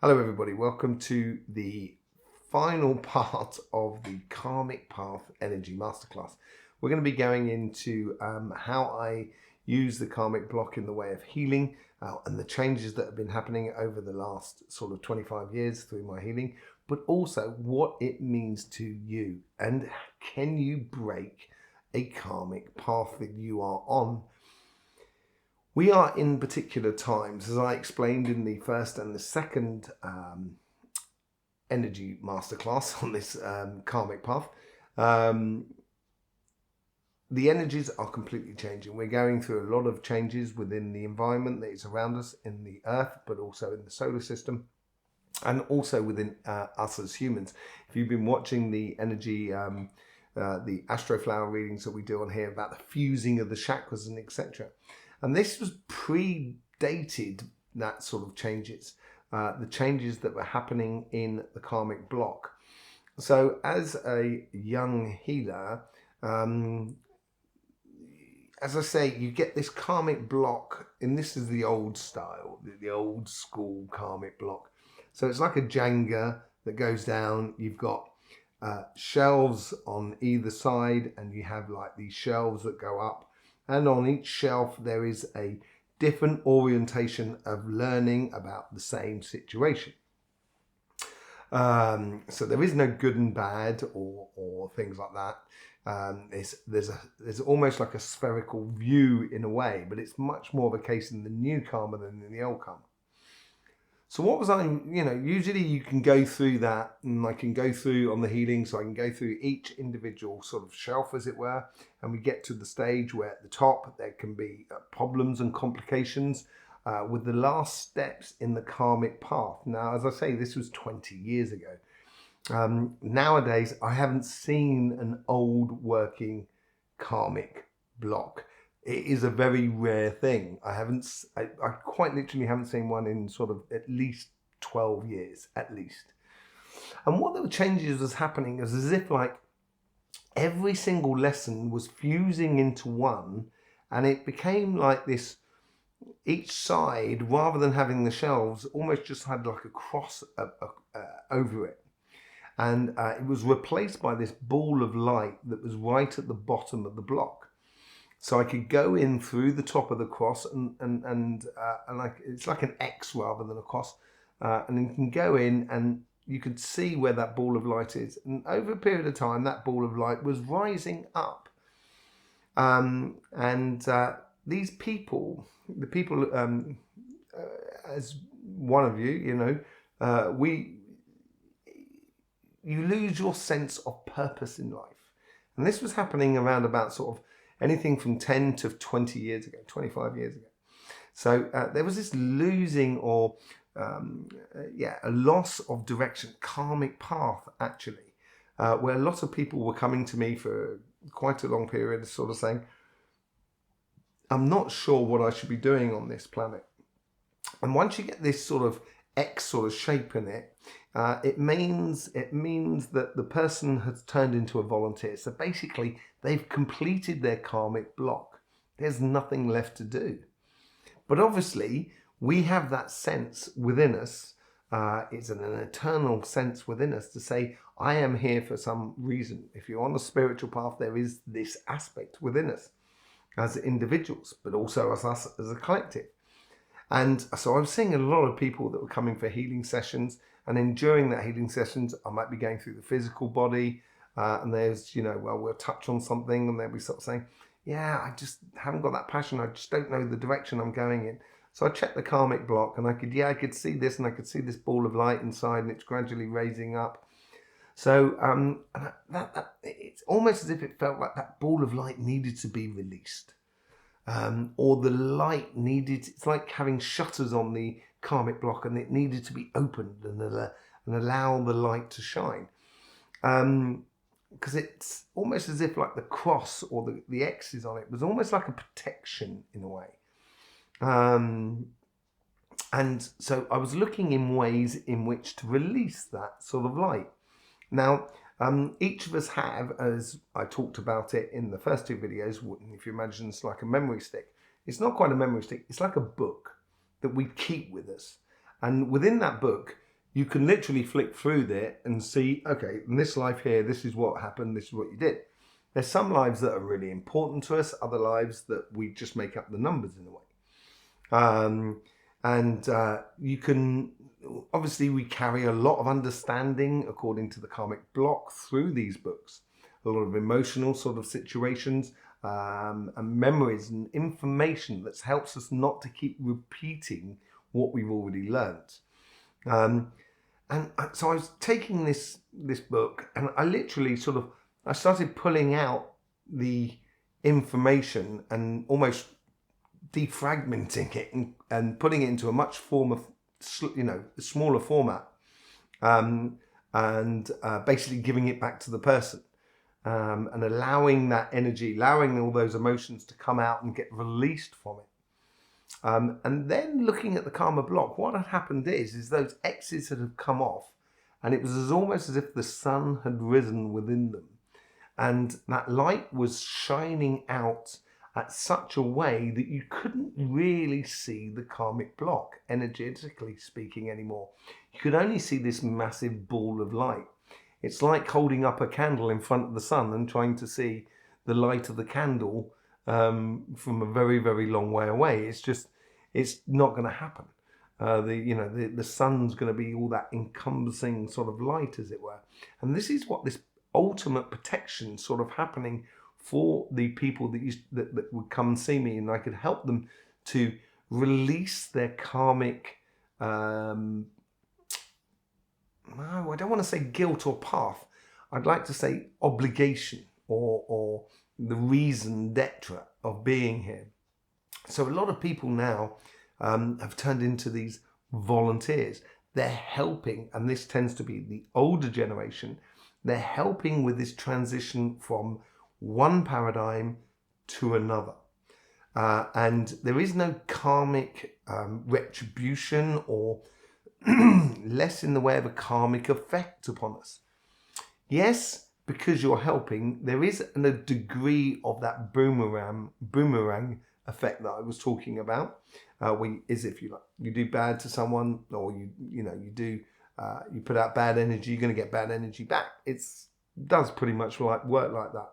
Hello everybody, welcome to the final part of the Karmic Path Energy Masterclass. We're going to be going into how I use the karmic block in the way of healing and the changes that have been happening over the last sort of 25 years through my healing, but also what it means to you and can you break a karmic path that you are on. We are in particular times, as I explained in the first and the second energy masterclass on this karmic path, the energies are completely changing. We're going through a lot of changes within the environment that is around us in the earth, but also in the solar system, and also within us as humans. If you've been watching the energy, the Astroflower readings that we do on here about the fusing of the chakras and etc., and this was predated that sort of changes, the changes that were happening in the karmic block. So as a young healer, as I say, you get this karmic block, and this is the old style, the old school karmic block. So it's like a Jenga that goes down. You've got shelves on either side, and you have like these shelves that go up. And on each shelf, there is a different orientation of learning about the same situation. So there is no good and bad or things like that. There's almost like a spherical view in a way, but it's much more of a case in the new karma than in the old karma. So what was I, usually you can go through that, and I can go through on the healing, so I can go through each individual sort of shelf, as it were, and we get to the stage where at the top there can be problems and complications with the last steps in the karmic path. Now, as I say, this was 20 years ago. Nowadays, I haven't seen an old working karmic block. It is a very rare thing. I quite literally haven't seen one in sort of at least 12 years, at least. And what the changes was happening is as if like every single lesson was fusing into one, and it became like this, each side, rather than having the shelves, almost just had like a cross over it. And it was replaced by this ball of light that was right at the bottom of the block. So I could go in through the top of the cross and like it's like an X rather than a cross, and you can go in and you could see where that ball of light is. And over a period of time, that ball of light was rising up, these people, the people, as one of you, you lose your sense of purpose in life, and this was happening around about sort of anything from 10 to 20 years ago, 25 years ago. So there was this losing or, a loss of direction, karmic path actually, where a lot of people were coming to me for quite a long period sort of saying, I'm not sure what I should be doing on this planet. And once you get this sort of X sort of shape in it, it means that the person has turned into a volunteer. So basically, they've completed their karmic block. There's nothing left to do. But obviously, we have that sense within us. It's an eternal sense within us to say, I am here for some reason. If you're on a spiritual path, there is this aspect within us as individuals, but also as us as a collective. And so I was seeing a lot of people that were coming for healing sessions, and then during that healing sessions, I might be going through the physical body, and there's, we'll touch on something, and they'll be sort of saying, yeah, I just haven't got that passion. I just don't know the direction I'm going in. So I checked the karmic block, and I could see this, and I could see this ball of light inside, and it's gradually raising up. So it's almost as if it felt like that ball of light needed to be released. Or the light needed, it's like having shutters on the karmic block, and it needed to be opened and allow the light to shine. Because it's almost as if like the cross or the X's on it was almost like a protection in a way. And so I was looking in ways in which to release that sort of light. Now, each of us have, as I talked about it in the first two videos, if you imagine it's like a memory stick. It's not quite a memory stick, it's like a book that we keep with us. And within that book, you can literally flick through there and see, okay, in this life here, this is what happened, this is what you did. There's some lives that are really important to us, other lives that we just make up the numbers in a way. You can, obviously we carry a lot of understanding according to the karmic block through these books, a lot of emotional sort of situations, and memories and information that helps us not to keep repeating what we've already learned. So I was taking this book, and I literally I started pulling out the information and almost defragmenting it and putting it into a much smaller format, and basically giving it back to the person, and allowing that energy, allowing all those emotions to come out and get released from it. And then looking at the karma block, what had happened is those X's that had come off, and it was almost as if the sun had risen within them. And that light was shining out at such a way that you couldn't really see the karmic block, energetically speaking, anymore. You could only see this massive ball of light. It's like holding up a candle in front of the sun and trying to see the light of the candle from a very, very long way away. It's not going to happen. The sun's going to be all that encompassing sort of light, as it were. And this is what this ultimate protection sort of happening for the people that would come and see me, and I could help them to release their karmic, I don't want to say guilt or path, I'd like to say obligation or the reason d'etre of being here. So a lot of people now have turned into these volunteers. They're helping, and this tends to be the older generation, they're helping with this transition from one paradigm to another. And there is no karmic retribution or less in the way of a karmic effect upon us. Yes, because you're helping, there is a degree of that boomerang effect that I was talking about. If you do bad to someone, or you put out bad energy, you're going to get bad energy back. It does pretty much work like that.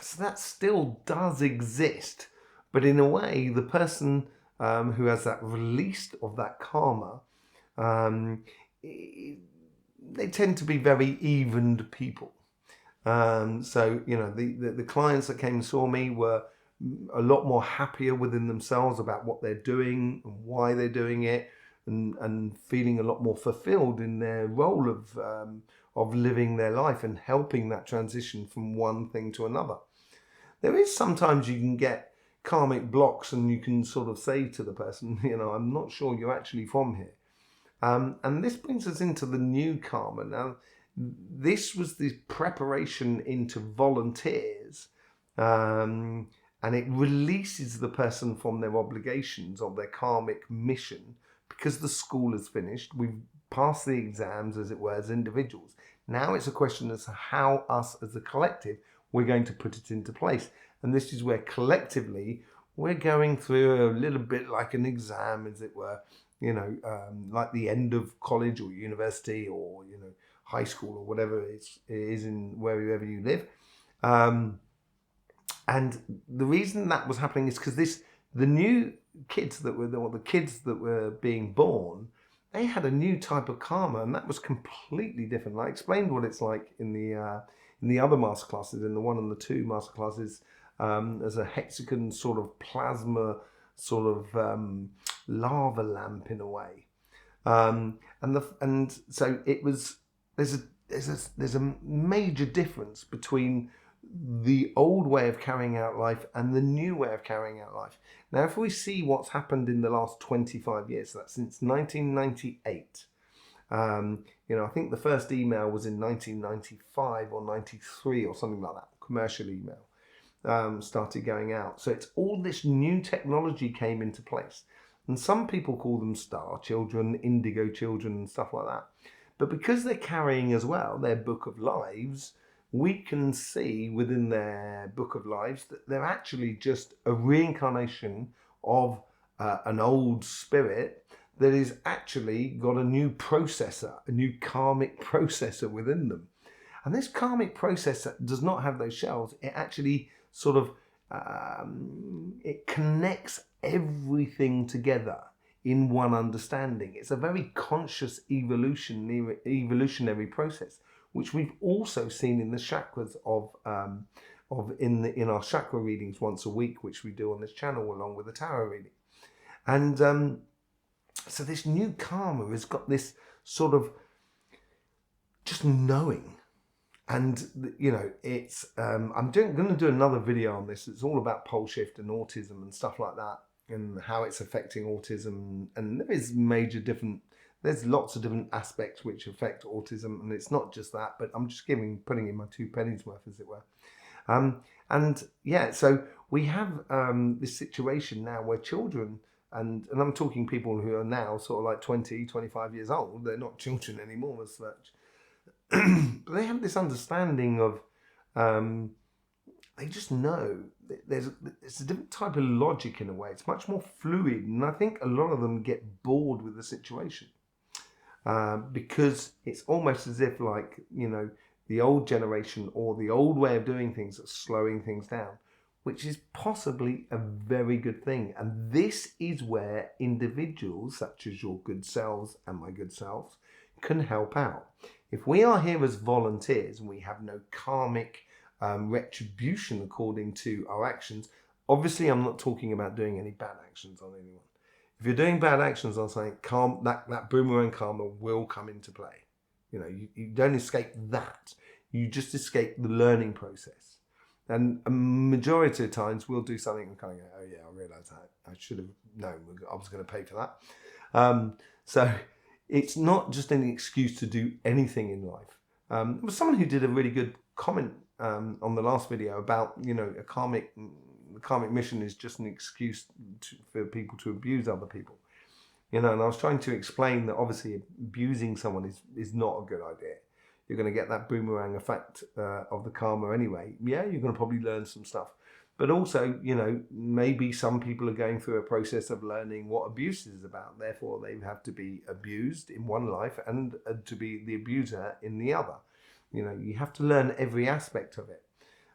So that still does exist, but in a way, the person who has that release of that karma, they tend to be very evened people. So the clients that came and saw me were a lot more happier within themselves about what they're doing and why they're doing it, and feeling a lot more fulfilled in their role of living their life and helping that transition from one thing to another. There is sometimes you can get karmic blocks, and you can sort of say to the person, I'm not sure you're actually from here. And this brings us into the new karma. Now, this was the preparation into volunteers, and it releases the person from their obligations of their karmic mission, because the school is finished. We've passed the exams, as it were, as individuals. Now it's a question as to how us as a collective, we're going to put it into place. And this is where collectively we're going through a little bit like an exam, as it were, like the end of college or university or, high school or whatever it is in wherever you live. And the reason that was happening is because the new kids that were being born, they had a new type of karma, and that was completely different. I explained what it's like in the other masterclasses, in the 1 and the 2 masterclasses, as a hexagon sort of plasma, sort of lava lamp in a way, and so it was. There's a major difference between the old way of carrying out life and the new way of carrying out life. Now, if we see what's happened in the last 25 years, so that's since 1998. I think the first email was in 1995 or 93 or something like that. Commercial email started going out. So it's all this new technology came into place. And some people call them star children, indigo children and stuff like that. But because they're carrying as well their book of lives, we can see within their book of lives that they're actually just a reincarnation of an old spirit that is actually got a new processor, a new karmic processor within them. And this karmic processor does not have those shells. It actually sort of, it connects everything together in one understanding. It's a very conscious evolutionary process, which we've also seen in the chakras in our chakra readings once a week, which we do on this channel along with the tarot reading. And so this new karma has got this sort of just knowing. And, you know, it's, I'm going to do another video on this. It's all about pole shift and autism and stuff like that, and how it's affecting autism. And there is there's lots of different aspects which affect autism. And it's not just that, but I'm just putting in my 2 pennies worth, as it were. And yeah, so we have this situation now where children, and I'm talking people who are now sort of like 20, 25 years old, they're not children anymore as such. But they have this understanding of, they just know it's a different type of logic in a way. It's much more fluid, and I think a lot of them get bored with the situation because it's almost as if, like, you know, the old generation or the old way of doing things are slowing things down, which is possibly a very good thing. And this is where individuals such as your good selves and my good selves can help out. If we are here as volunteers and we have no karmic retribution according to our actions, obviously I'm not talking about doing any bad actions on anyone. If you're doing bad actions on something, that boomerang karma will come into play. You know, you don't escape that. You just escape the learning process. And a majority of times we'll do something and kind of go, oh yeah, I realise that. I should have known I was going to pay for that. So it's not just any excuse to do anything in life. There was someone who did a really good comment on the last video about, you know, the karmic mission is just an excuse for people to abuse other people. You know, and I was trying to explain that obviously abusing someone is not a good idea. You're going to get that boomerang effect of the karma anyway. Yeah, you're going to probably learn some stuff. But also, you know, maybe some people are going through a process of learning what abuse is about. Therefore, they have to be abused in one life and to be the abuser in the other. You know, you have to learn every aspect of it.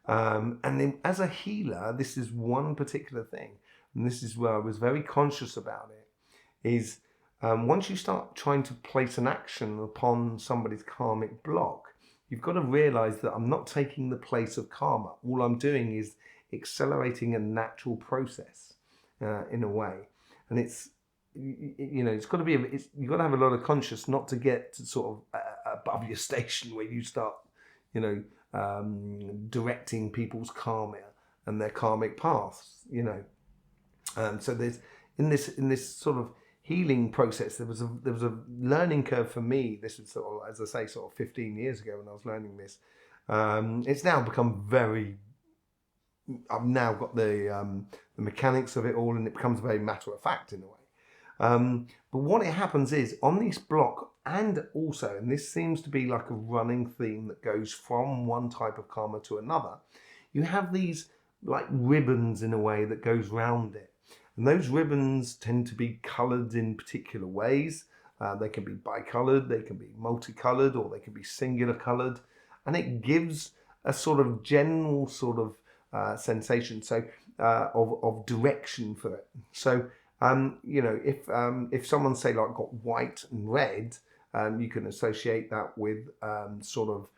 And then as a healer, this is one particular thing. And this is where I was very conscious about it. Is once you start trying to place an action upon somebody's karmic block, you've got to realize that I'm not taking the place of karma. All I'm doing is accelerating a natural process in a way. And it's, you know, it's got to be, you've got to have a lot of conscious not to get to sort of above your station where you start, you know, directing people's karma and their karmic paths, you know. So there's, in this sort of healing process, there was a learning curve for me. This was sort of, as I say, sort of 15 years ago when I was learning this. It's now become very, I've now got the mechanics of it all, and it becomes very matter of fact in a way. But what it happens is on this block, and also, and this seems to be like a running theme that goes from one type of karma to another, you have these like ribbons in a way that goes round it. And those ribbons tend to be coloured in particular ways. They can be bicolored, they can be multicolored, or they can be singular coloured. And it gives a sort of general sort of sensation, so of direction for it. So, you know, if someone, say, like got white and red, you can associate that with sort of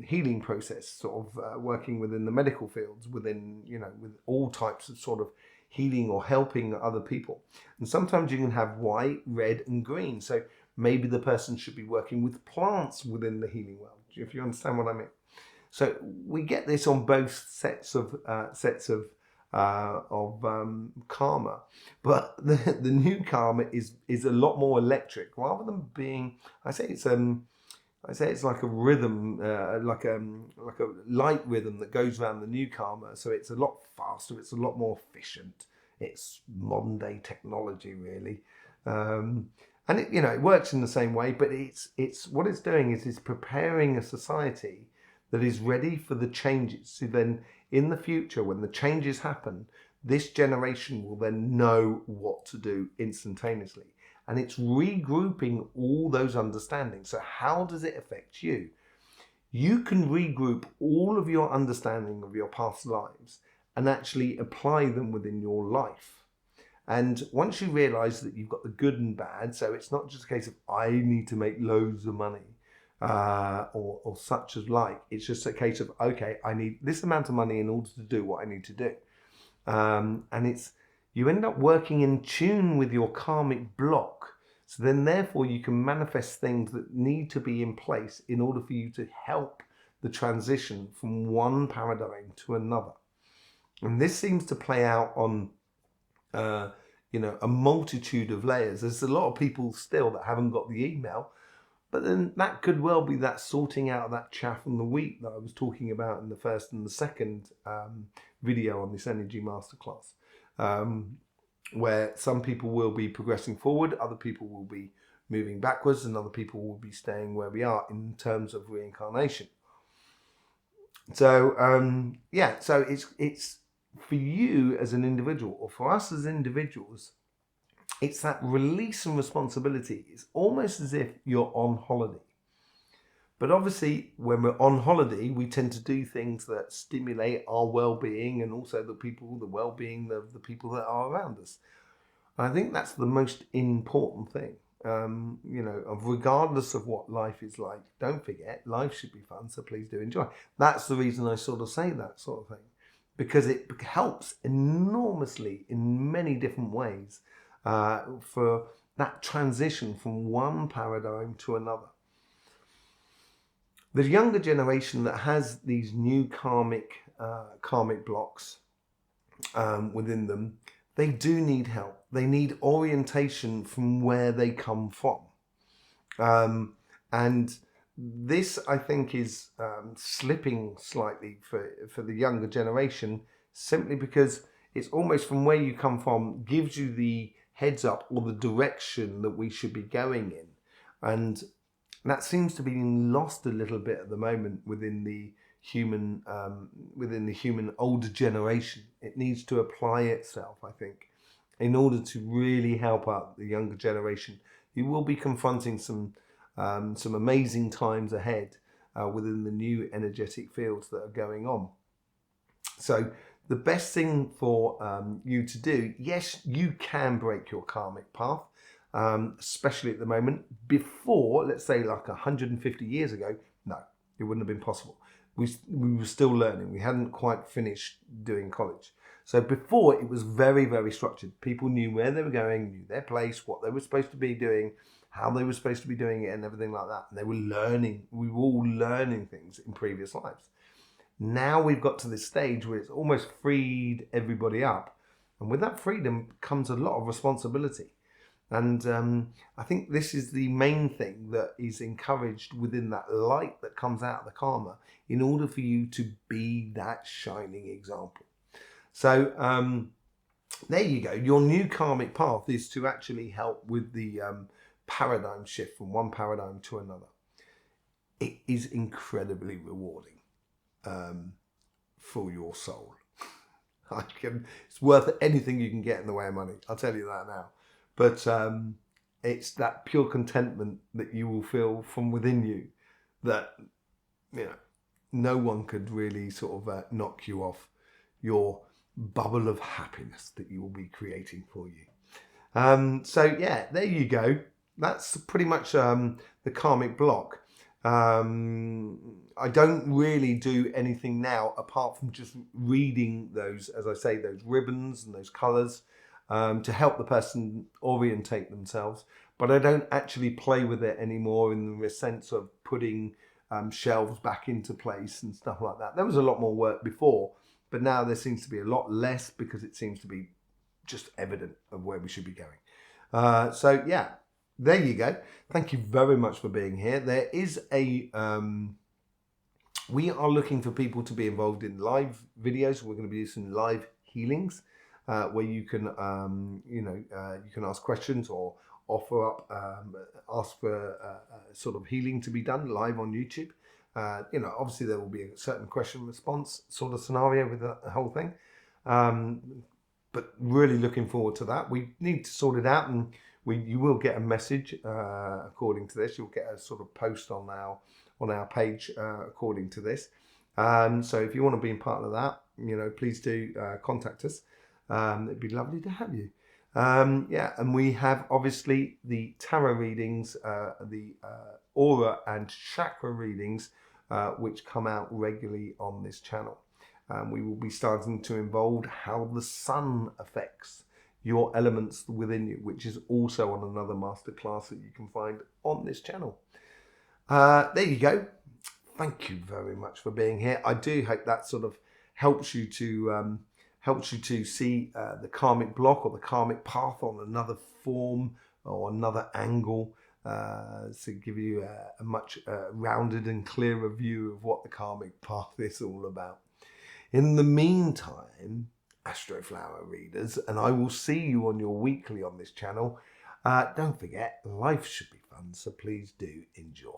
healing process, sort of working within the medical fields, within, you know, with all types of sort of healing or helping other people. And sometimes you can have white, red and green. So maybe the person should be working with plants within the healing world, if you understand what I mean. So we get this on both sets of karma, but the new karma is a lot more electric, rather than being, I say it's like a rhythm, like a light rhythm that goes around the new karma. So it's a lot faster, it's a lot more efficient. It's modern day technology, really. And it, you know, it works in the same way, but it's what it's doing is it's preparing a society that is ready for the changes. So then in the future, when the changes happen, this generation will then know what to do instantaneously. And it's regrouping all those understandings. So how does it affect you? You can regroup all of your understanding of your past lives and actually apply them within your life. And once you realize that you've got the good and bad, so it's not just a case of I need to make loads of money or such as like, it's just a case of, okay, I need this amount of money in order to do what I need to do. And you end up working in tune with your karmic block. So then therefore you can manifest things that need to be in place in order for you to help the transition from one paradigm to another. And this seems to play out on a multitude of layers. There's a lot of people still that haven't got the email, but then that could well be that sorting out of that chaff and the wheat that I was talking about in the first and the second video on this energy masterclass, where some people will be progressing forward, other people will be moving backwards, and other people will be staying where we are in terms of reincarnation. So so it's for you as an individual, or for us as individuals, it's that release and responsibility. It's almost as if you're on holiday. But obviously, when we're on holiday, we tend to do things that stimulate our well-being and also the well-being of the people that are around us. And I think that's the most important thing. Regardless of what life is like, don't forget, life should be fun, so please do enjoy. That's the reason I sort of say that sort of thing, because it helps enormously in many different ways for that transition from one paradigm to another. The younger generation that has these new karmic blocks within them, they do need help. They need orientation from where they come from. And this, I think, is slipping slightly for the younger generation, simply because it's almost from where you come from gives you the heads up or the direction that we should be going in. And that seems to be lost a little bit at the moment within the human older generation. It needs to apply itself, I think, in order to really help out the younger generation. You will be confronting some amazing times ahead within the new energetic fields that are going on. So the best thing for you to do, yes, you can break your karmic path. Especially at the moment. Before, let's say like 150 years ago, no, it wouldn't have been possible. We were still learning. We hadn't quite finished doing college. So before, it was very, very structured. People knew where they were going, knew their place, what they were supposed to be doing, how they were supposed to be doing it, and everything like that. And they were learning. We were all learning things in previous lives. Now we've got to this stage where it's almost freed everybody up. And with that freedom comes a lot of responsibility. And I think this is the main thing that is encouraged within that light that comes out of the karma in order for you to be that shining example. So there you go. Your new karmic path is to actually help with the paradigm shift from one paradigm to another. It is incredibly rewarding for your soul. It's worth anything you can get in the way of money. I'll tell you that now. But it's that pure contentment that you will feel from within you that, no one could really sort of knock you off your bubble of happiness that you will be creating for you. So yeah, there you go. That's pretty much the karmic block. I don't really do anything now apart from just reading those, as I say, those ribbons and those colours. To help the person orientate themselves, but I don't actually play with it anymore in the sense of putting shelves back into place and stuff like that. There was a lot more work before, but now there seems to be a lot less because it seems to be just evident of where we should be going. So yeah, there you go. Thank you very much for being here. There is a we are looking for people to be involved in live videos. We're going to be doing some live healings. Where you can, you can ask questions or offer up, ask for sort of healing to be done live on YouTube. Obviously there will be a certain question response sort of scenario with the whole thing. but really looking forward to that. We need to sort it out, and you will get a message according to this. You'll get a sort of post on our page according to this. So if you want to be part of that, please do contact us. It'd be lovely to have you. And we have obviously the tarot readings, the aura and chakra readings, which come out regularly on this channel. We will be starting to involve how the sun affects your elements within you, which is also on another masterclass that you can find on this channel. There you go. Thank you very much for being here. I do hope that sort of helps you to see the karmic block or the karmic path on another form or another angle, to give you a much rounded and clearer view of what the karmic path is all about. In the meantime, Astroflower readers, and I will see you on your weekly on this channel. Don't forget, life should be fun, so please do enjoy.